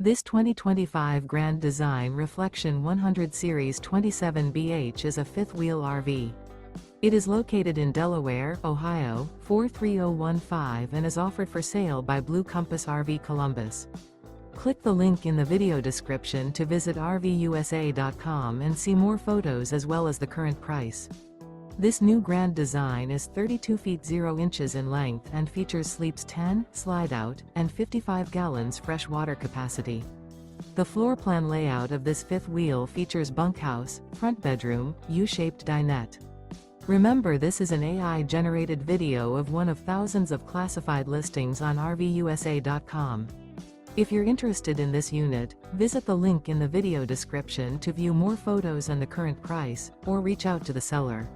This 2025 Grand Design Reflection 100 Series 27BH is a fifth-wheel RV. It is located in Delaware, Ohio, 43015 and is offered for sale by Blue Compass RV Columbus. Click the link in the video description to visit RVUSA.com and see more photos as well as the current price. This new Grand Design is 32 feet 0 inches in length and features sleeps 10, slide-out, and 55 gallons fresh water capacity. The floor plan layout of this fifth wheel features bunkhouse, front bedroom, U-shaped dinette. Remember, this is an AI-generated video of one of thousands of classified listings on RVUSA.com. If you're interested in this unit, visit the link in the video description to view more photos and the current price, or reach out to the seller.